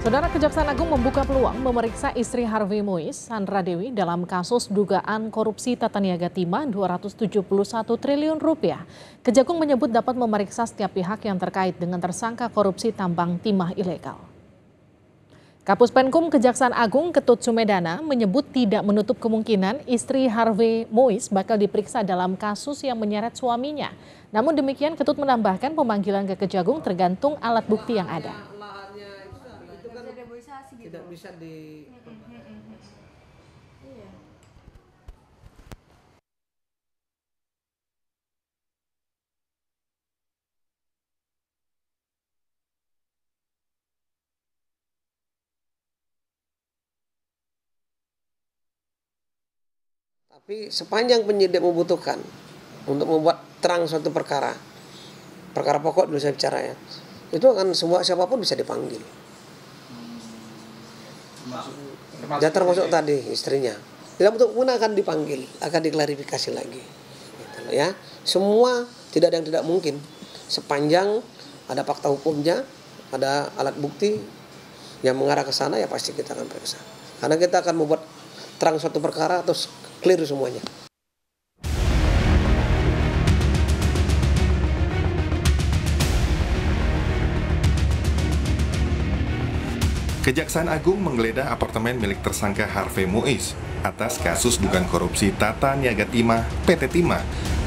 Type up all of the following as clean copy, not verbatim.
Saudara, Kejaksaan Agung membuka peluang memeriksa istri Harvey Mois, Sandra Dewi, dalam kasus dugaan korupsi tata niaga timah 271 triliun rupiah. Kejagung menyebut dapat memeriksa setiap pihak yang terkait dengan tersangka korupsi tambang timah ilegal. Kapus Penkum Kejaksaan Agung Ketut Sumedana menyebut tidak menutup kemungkinan istri Harvey Mois bakal diperiksa dalam kasus yang menyeret suaminya. Namun demikian, Ketut menambahkan pemanggilan ke Kejagung tergantung alat bukti yang ada. Tidak bisa di Tapi sepanjang penyidik membutuhkan untuk membuat terang suatu perkara pokok dulu saya bicara ya, itu akan siapapun bisa dipanggil. Dan termasuk tadi istrinya, tidak betul pun akan dipanggil, akan diklarifikasi lagi. Gitu, ya, semua tidak ada yang tidak mungkin sepanjang ada fakta hukumnya, ada alat bukti yang mengarah ke sana, ya pasti kita akan periksa. Karena kita akan membuat terang suatu perkara terus clear semuanya. Kejaksaan Agung menggeledah apartemen milik tersangka Harvey Mois atas kasus dugaan korupsi tata niaga timah PT Timah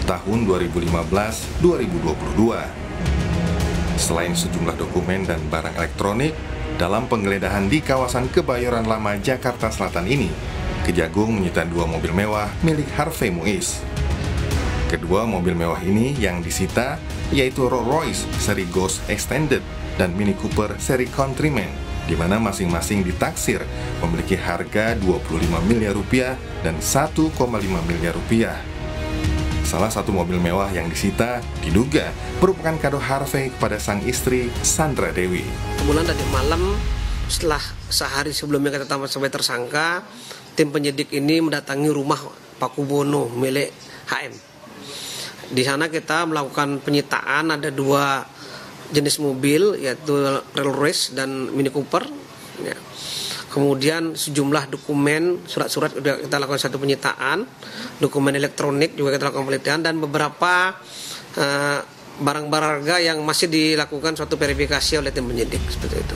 tahun 2015-2022. Selain sejumlah dokumen dan barang elektronik, dalam penggeledahan di kawasan Kebayoran Lama, Jakarta Selatan ini, Kejagung menyita 2 mobil mewah milik Harvey Mois. Kedua mobil mewah ini yang disita yaitu Rolls Royce seri Ghost Extended dan Mini Cooper seri Countryman, di mana masing-masing ditaksir memiliki harga 25 miliar rupiah dan 1,5 miliar rupiah. Salah satu mobil mewah yang disita diduga merupakan kado Harvey kepada sang istri Sandra Dewi. Kemudian tadi malam, setelah sehari sebelumnya kita tetapkan sebagai tersangka, tim penyidik ini mendatangi rumah Pak Kubono milik HM. Di sana kita melakukan penyitaan, ada 2 jenis mobil, yaitu Rolls Royce dan Mini Cooper. Ya. Kemudian sejumlah dokumen, surat-surat sudah kita lakukan satu penyitaan, dokumen elektronik juga kita lakukan penelitian, dan beberapa barang berharga yang masih dilakukan suatu verifikasi oleh tim penyidik seperti itu.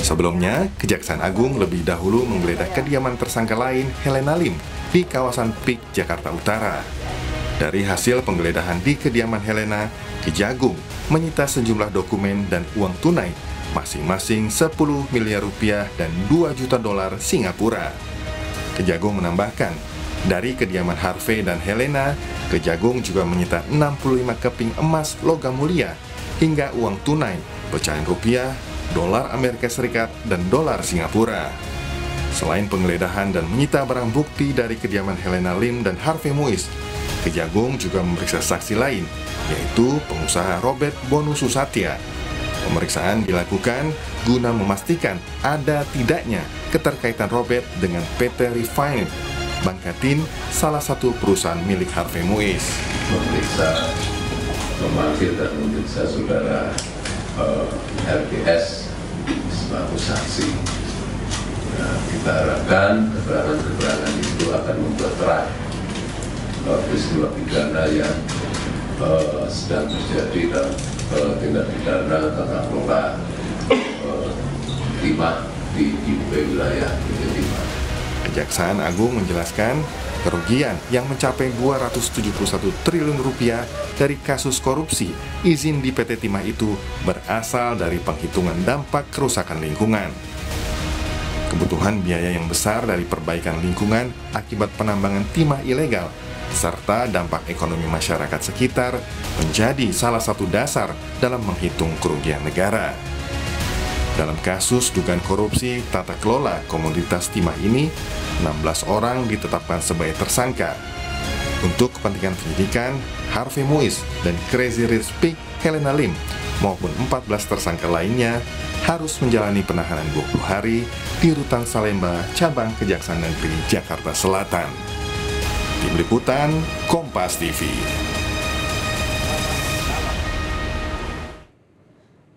Sebelumnya, Kejaksaan Agung lebih dahulu menggeledah kediaman tersangka lain, Helena Lim, di kawasan PIK, Jakarta Utara. Dari hasil penggeledahan di kediaman Helena, Kejagung menyita sejumlah dokumen dan uang tunai, masing-masing 10 miliar rupiah dan 2 juta dolar Singapura. Kejagung menambahkan, dari kediaman Harvey dan Helena, Kejagung juga menyita 65 keping emas logam mulia, hingga uang tunai, pecahan rupiah, dolar Amerika Serikat, dan dolar Singapura. Selain penggeledahan dan menyita barang bukti dari kediaman Helena Lim dan Harvey Mois, Kejagung juga memeriksa saksi lain, yaitu pengusaha Robert Bonu Susatya. Pemeriksaan dilakukan guna memastikan ada tidaknya keterkaitan Robert dengan PT Refine Bangkatin, salah satu perusahaan milik Harvey Mois. Memanggil dan memeriksa saudara LPS sebagai saksi. Nah, kita harapkan keterangan-keterangan itu akan membuat terang peristiwa pidana yang sedang terjadi dalam tindak pidana tata kelola timah di wilayah PT Timah. Kejaksaan Agung menjelaskan kerugian yang mencapai 271 triliun rupiah dari kasus korupsi izin di PT Timah itu berasal dari penghitungan dampak kerusakan lingkungan. Kebutuhan biaya yang besar dari perbaikan lingkungan akibat penambangan timah ilegal serta dampak ekonomi masyarakat sekitar menjadi salah satu dasar dalam menghitung kerugian negara. Dalam kasus dugaan korupsi tata kelola komoditas timah ini, 16 orang ditetapkan sebagai tersangka. Untuk kepentingan penyidikan, Harvey Mois dan Crazy Rich Pig Helena Lim maupun 14 tersangka lainnya harus menjalani penahanan 20 hari di Rutan Salemba, Cabang Kejaksaan Negeri Jakarta Selatan. Tim Liputan, Kompas TV.